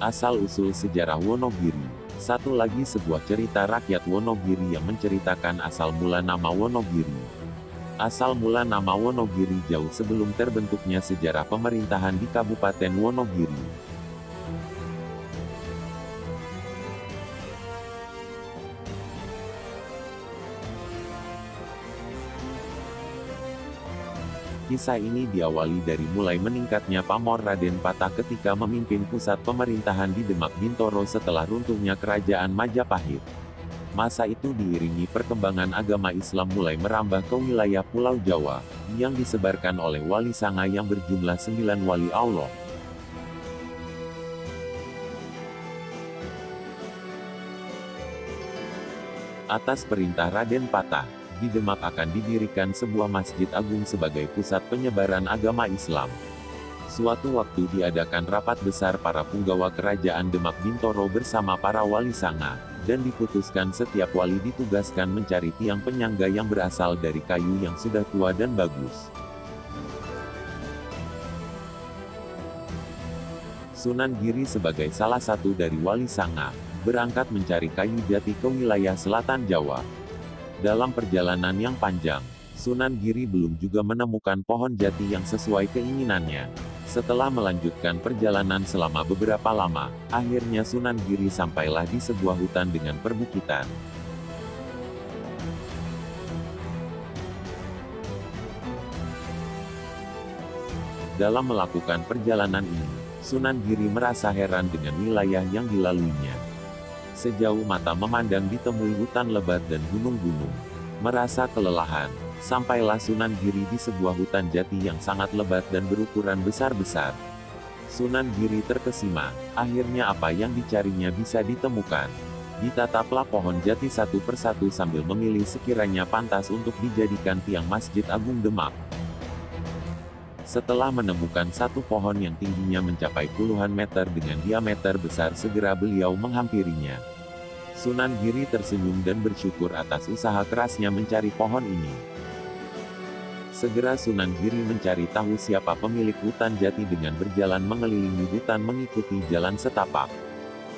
Asal-usul sejarah Wonogiri. Satu lagi sebuah cerita rakyat Wonogiri yang menceritakan asal mula nama Wonogiri. Asal mula nama Wonogiri jauh sebelum terbentuknya sejarah pemerintahan di Kabupaten Wonogiri. Kisah ini diawali dari mulai meningkatnya pamor Raden Patah ketika memimpin pusat pemerintahan di Demak Bintoro setelah runtuhnya kerajaan Majapahit. Masa itu diiringi perkembangan agama Islam mulai merambah ke wilayah Pulau Jawa, yang disebarkan oleh Wali Sanga yang berjumlah 9 wali Allah. Atas perintah Raden Patah, di Demak akan didirikan sebuah masjid agung sebagai pusat penyebaran agama Islam. Suatu waktu diadakan rapat besar para punggawa kerajaan Demak Bintoro bersama para wali Sanga, dan diputuskan setiap wali ditugaskan mencari tiang penyangga yang berasal dari kayu yang sudah tua dan bagus. Sunan Giri sebagai salah satu dari wali Sanga, berangkat mencari kayu jati ke wilayah selatan Jawa. Dalam perjalanan yang panjang, Sunan Giri belum juga menemukan pohon jati yang sesuai keinginannya. Setelah melanjutkan perjalanan selama beberapa lama, akhirnya Sunan Giri sampailah di sebuah hutan dengan perbukitan. Dalam melakukan perjalanan ini, Sunan Giri merasa heran dengan wilayah yang dilaluinya. Sejauh mata memandang ditemui hutan lebat dan gunung-gunung. Merasa kelelahan, sampailah Sunan Giri di sebuah hutan jati yang sangat lebat dan berukuran besar-besar. Sunan Giri terkesima, akhirnya apa yang dicarinya bisa ditemukan. Ditataplah pohon jati satu persatu sambil memilih sekiranya pantas untuk dijadikan tiang Masjid Agung Demak. Setelah menemukan satu pohon yang tingginya mencapai puluhan meter dengan diameter besar, segera beliau menghampirinya. Sunan Giri tersenyum dan bersyukur atas usaha kerasnya mencari pohon ini. Segera Sunan Giri mencari tahu siapa pemilik hutan jati dengan berjalan mengelilingi hutan mengikuti jalan setapak.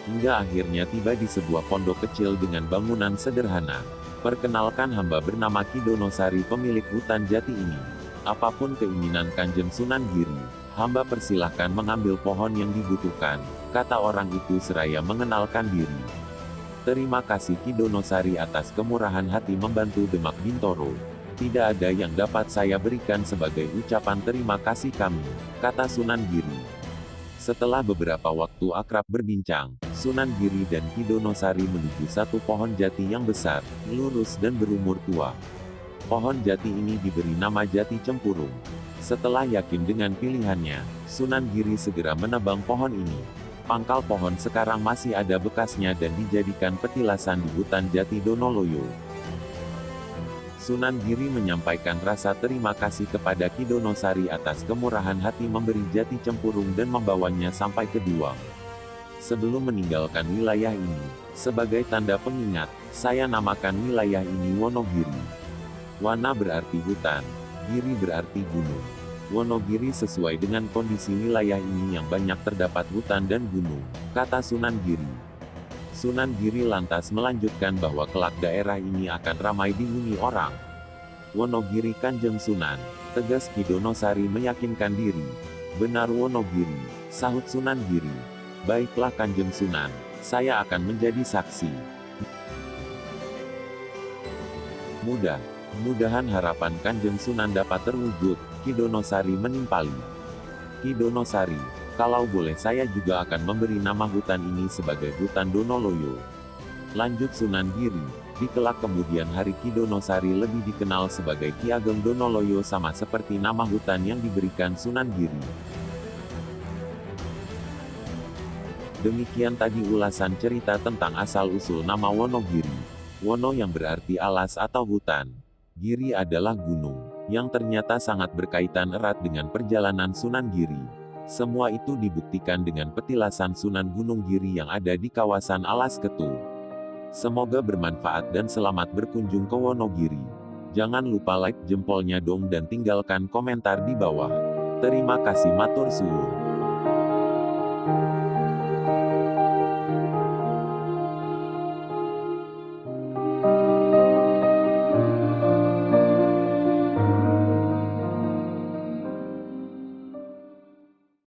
Hingga akhirnya tiba di sebuah pondok kecil dengan bangunan sederhana. Perkenalkan, hamba bernama Ki Donosari, pemilik hutan jati ini. Apapun keinginan Kanjeng Sunan Giri, hamba persilahkan mengambil pohon yang dibutuhkan, kata orang itu seraya mengenalkan diri. Terima kasih Ki Donosari atas kemurahan hati membantu Demak Bintoro. Tidak ada yang dapat saya berikan sebagai ucapan terima kasih kami, kata Sunan Giri. Setelah beberapa waktu akrab berbincang, Sunan Giri dan Ki Donosari menuju satu pohon jati yang besar, lurus dan berumur tua. Pohon jati ini diberi nama Jati Cempurung. Setelah yakin dengan pilihannya, Sunan Giri segera menebang pohon ini. Pangkal pohon sekarang masih ada bekasnya dan dijadikan petilasan di hutan Jati Donoloyo. Sunan Giri menyampaikan rasa terima kasih kepada Ki Donosari atas kemurahan hati memberi Jati Cempurung dan membawanya sampai ke Duang. Sebelum meninggalkan wilayah ini, sebagai tanda pengingat, saya namakan wilayah ini Wonogiri. Wana berarti hutan, Giri berarti gunung. Wonogiri sesuai dengan kondisi wilayah ini yang banyak terdapat hutan dan gunung, kata Sunan Giri. Sunan Giri lantas melanjutkan bahwa kelak daerah ini akan ramai dihuni orang. Wonogiri Kanjeng Sunan, tegas Ki Donosari meyakinkan diri. Benar Wonogiri, sahut Sunan Giri. Baiklah Kanjeng Sunan, saya akan menjadi saksi. Mudah-mudahan harapan Kanjeng Sunan dapat terwujud, Ki Donosari menimpali. Ki Donosari, kalau boleh saya juga akan memberi nama hutan ini sebagai hutan Donoloyo. Lanjut Sunan Giri, di kelak kemudian hari Ki Donosari lebih dikenal sebagai Ki Ageng Donoloyo sama seperti nama hutan yang diberikan Sunan Giri. Demikian tadi ulasan cerita tentang asal-usul nama Wonogiri. Wono yang berarti alas atau hutan. Giri adalah gunung, yang ternyata sangat berkaitan erat dengan perjalanan Sunan Giri. Semua itu dibuktikan dengan petilasan Sunan Gunung Giri yang ada di kawasan Alas Ketu. Semoga bermanfaat dan selamat berkunjung ke Wonogiri. Jangan lupa like jempolnya dong dan tinggalkan komentar di bawah. Terima kasih matur suwun.